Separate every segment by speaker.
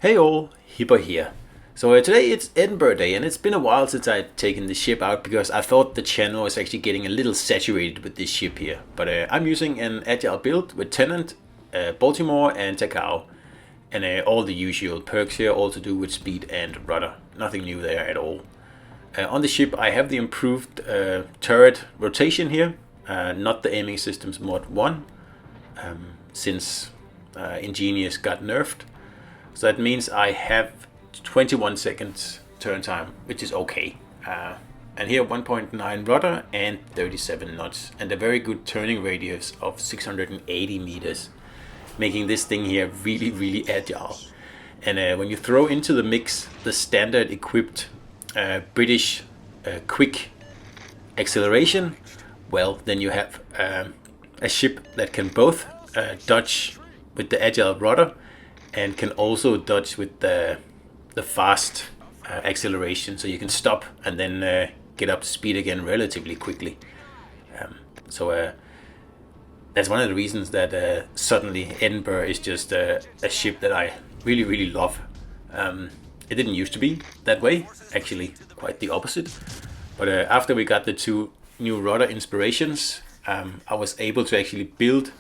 Speaker 1: Hey all, Hipper here. So today it's Edinburgh Day, and it's been a while since I'd taken the ship out because I thought the channel was actually getting a little saturated with this ship here. But I'm using an Agile build with Tenant, Baltimore and Takao. And all the usual perks here, all to do with speed and rudder. Nothing new there at all. On the ship I have the improved turret rotation here, not the aiming systems mod 1, since Ingenious got nerfed. So that means I have 21 seconds turn time, which is okay. And here 1.9 rudder and 37 knots, and a very good turning radius of 680 meters, making this thing here really agile. And when you throw into the mix the standard equipped British quick acceleration, well, then you have a ship that can both dodge with the agile rudder and can also dodge with the fast acceleration, so you can stop and then get up to speed again relatively quickly. So that's one of the reasons that suddenly Edinburgh is just a ship that I really love. It didn't used to be that way, actually quite the opposite. But after we got the two new rudder inspirations, I was able to actually build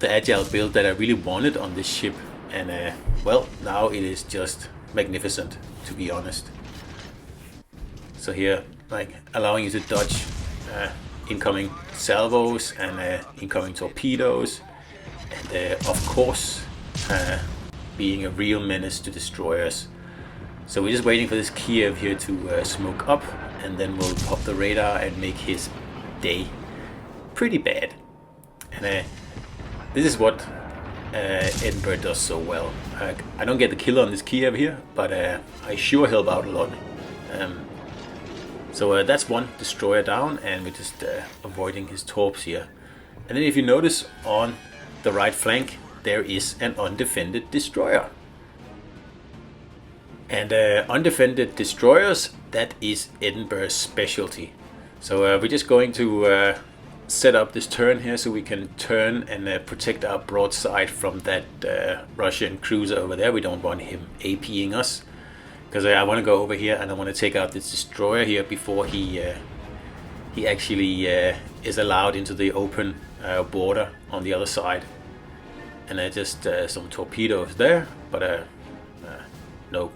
Speaker 1: the agile build that I really wanted on this ship. And well, now it is just magnificent, to be honest. So here, like, allowing you to dodge incoming salvos and incoming torpedoes, and of course being a real menace to destroyers. So we're just waiting for this Kiev here to smoke up, and then we'll pop the radar and make his day pretty bad. And this is what Edinburgh does so well. I don't get the kill on this Kiev here, but I sure help out a lot. So that's one destroyer down, and we're just avoiding his torps here. And then if you notice on the right flank, there is an undefended destroyer. And undefended destroyers, that is Edinburgh's specialty. So we're just going to set up this turn here so we can turn and protect our broadside from that Russian cruiser over there. We don't want him APing us, because I want to go over here and I want to take out this destroyer here before he actually is allowed into the open border on the other side. And just some torpedoes there, but no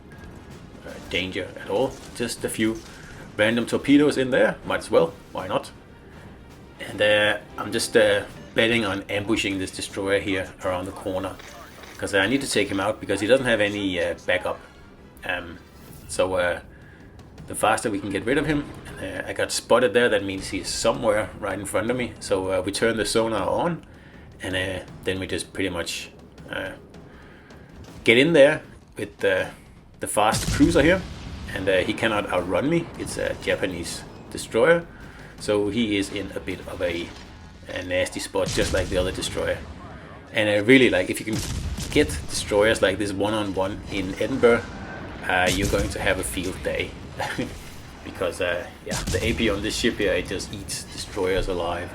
Speaker 1: danger at all. Just a few random torpedoes in there, might as well, why not? And I'm just betting on ambushing this destroyer here around the corner, because I need to take him out because he doesn't have any backup. So the faster we can get rid of him, I got spotted there, that means he's somewhere right in front of me. So we turn the sonar on, and then we just pretty much get in there with the fast cruiser here, and he cannot outrun me. It's a Japanese destroyer. So he is in a bit of a nasty spot, just like the other destroyer. And I really like, if you can get destroyers like this one-on-one in Edinburgh, you're going to have a field day. Because yeah, the AP on this ship here, it just eats destroyers alive.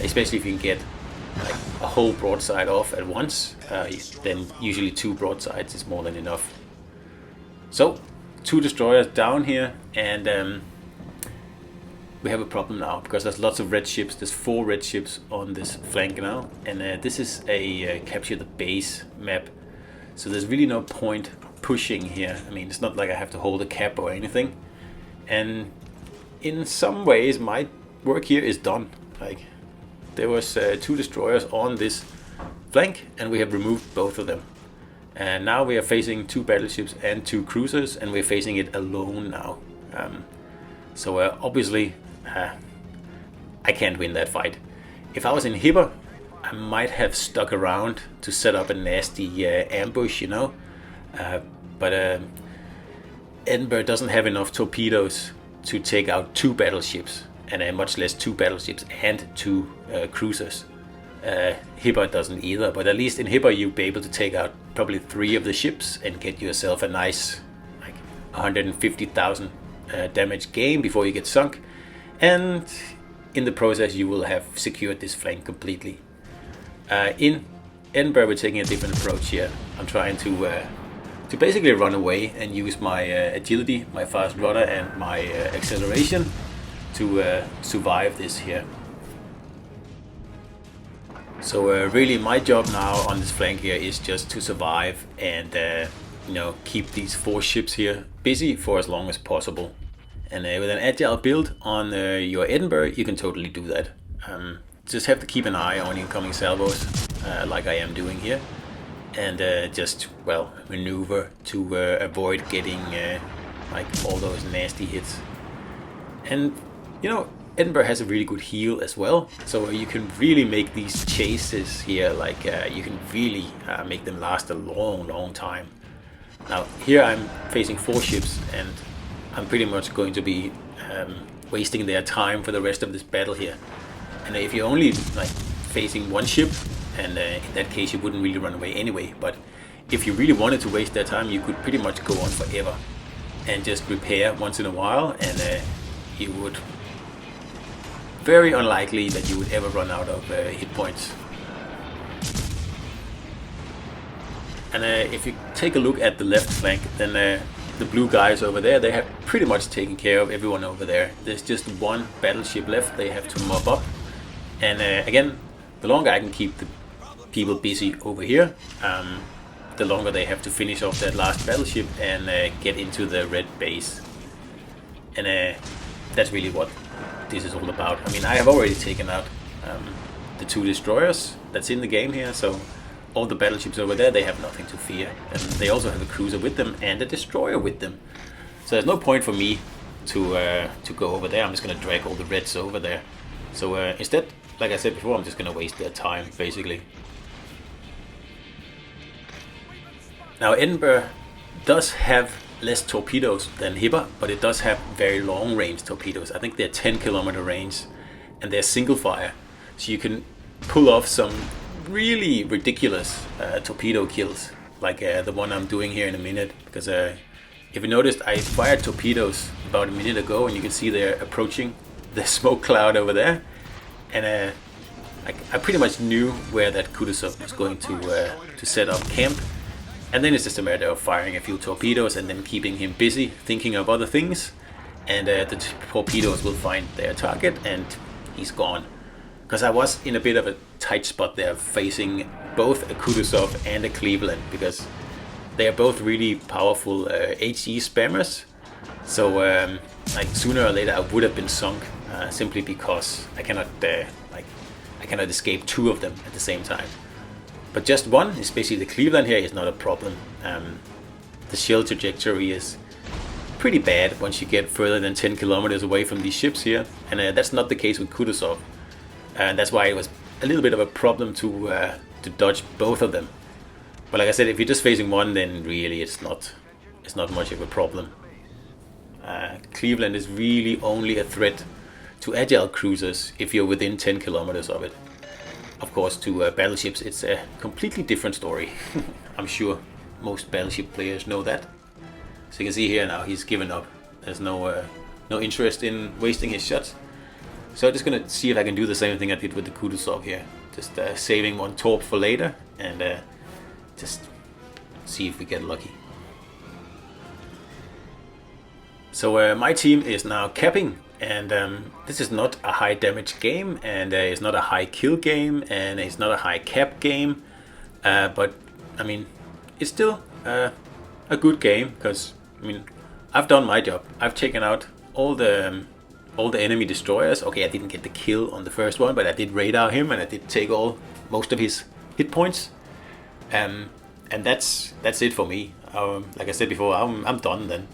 Speaker 1: Especially if you can get like a whole broadside off at once, then usually two broadsides is more than enough. So, two destroyers down here, and we have a problem now because there's lots of red ships. There's 4 red ships on this flank now, and this is a capture the base map, so there's really no point pushing here. I mean, it's not like I have to hold a cap or anything, and in some ways my work here is done. Like, there was 2 destroyers on this flank, and we have removed both of them, and now we are facing 2 battleships and 2 cruisers, and we're facing it alone now. So obviously I can't win that fight. If I was in Hipper, I might have stuck around to set up a nasty ambush, you know. But Edinburgh doesn't have enough torpedoes to take out 2 battleships, and much less 2 battleships and 2 cruisers. Hipper doesn't either, but at least in Hipper you'll be able to take out probably 3 of the ships and get yourself a nice, like, 150,000 damage game before you get sunk, and in the process you will have secured this flank completely. In Edinburgh we're taking a different approach here. I'm trying to basically run away and use my agility, my fast rudder, and my acceleration to survive this here. So really my job now on this flank here is just to survive and keep these 4 ships here busy for as long as possible. And with an agile build on your Edinburgh, you can totally do that. Just have to keep an eye on incoming salvos, like I am doing here, and just, well, maneuver to avoid getting like all those nasty hits. And Edinburgh has a really good heal as well, so you can really make these chases here, like you can really make them last a long time. Now here I'm facing 4 ships, and I'm pretty much going to be wasting their time for the rest of this battle here. And if you're only like facing 1 ship, and in that case you wouldn't really run away anyway, but if you really wanted to waste their time, you could pretty much go on forever and just repair once in a while, and you would very unlikely that you would ever run out of hit points. And if you take a look at the left flank, then the blue guys over there, they have pretty much taken care of everyone over there. There's just 1 battleship left they have to mop up. And again, the longer I can keep the people busy over here, the longer they have to finish off that last battleship and get into the red base. And that's really what this is all about. I mean, I have already taken out the 2 destroyers that's in the game here, so all the battleships over there, they have nothing to fear. And they also have a cruiser with them and a destroyer with them. So there's no point for me to go over there. I'm just going to drag all the reds over there. So instead, like I said before, I'm just going to waste their time, basically. Now Edinburgh does have less torpedoes than Hipper, but it does have very long range torpedoes. I think they're 10-kilometer range, and they're single fire. So you can pull off some really ridiculous torpedo kills, like the one I'm doing here in a minute. Because if you noticed, I fired torpedoes about a minute ago, and you can see they're approaching the smoke cloud over there. And I pretty much knew where that Kutuzov was going to set up camp. And then it's just a matter of firing a few torpedoes and then keeping him busy thinking of other things. And the torpedoes will find their target and he's gone. Because I was in a bit of a tight spot there, facing both a Kutuzov and a Cleveland, because they are both really powerful HE spammers. So like sooner or later I would have been sunk, simply because I cannot escape 2 of them at the same time. But just 1, especially the Cleveland here, is not a problem. The shell trajectory is pretty bad once you get further than 10 kilometers away from these ships here, and that's not the case with Kutuzov. And that's why it was a little bit of a problem to dodge both of them. But like I said, if you're just facing 1, then really it's not much of a problem. Cleveland is really only a threat to agile cruisers if you're within 10 kilometers of it. Of course, to battleships, it's a completely different story. I'm sure most battleship players know that. So you can see here now he's given up. There's no interest in wasting his shots. So I'm just gonna see if I can do the same thing I did with the Kutuzov here. Just saving 1 torp for later, and just see if we get lucky. So my team is now capping. And this is not a high damage game, and it's not a high kill game, and it's not a high cap game. But I mean, it's still a good game, because I mean, I've done my job. I've taken out all the enemy destroyers. Okay, I didn't get the kill on the first one, but I did radar him, and I did take most of his hit points. And that's it for me. Like I said before, I'm done then.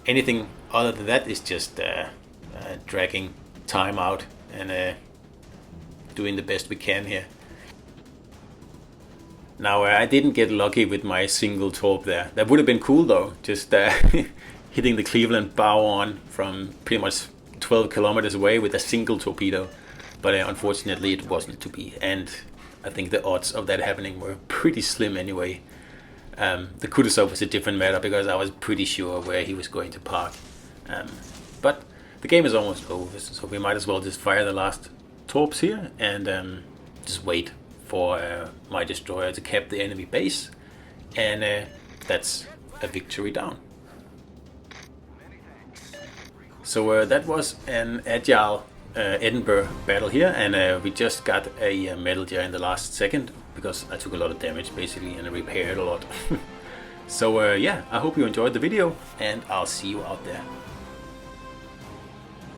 Speaker 1: Anything other than that is just dragging time out and doing the best we can here. Now I didn't get lucky with my single torp there. That would have been cool though, just hitting the Cleveland bow on from pretty much 12 kilometers away with a single torpedo. But unfortunately it wasn't to be, and I think the odds of that happening were pretty slim anyway. The Kutuzov was a different matter, because I was pretty sure where he was going to park. But the game is almost over, so we might as well just fire the last torps here and just wait for my destroyer to cap the enemy base, and that's a victory down. So that was an Agile Edinburgh battle here, and we just got a medal here in the last second because I took a lot of damage basically and repaired a lot. So yeah, I hope you enjoyed the video, and I'll see you out there.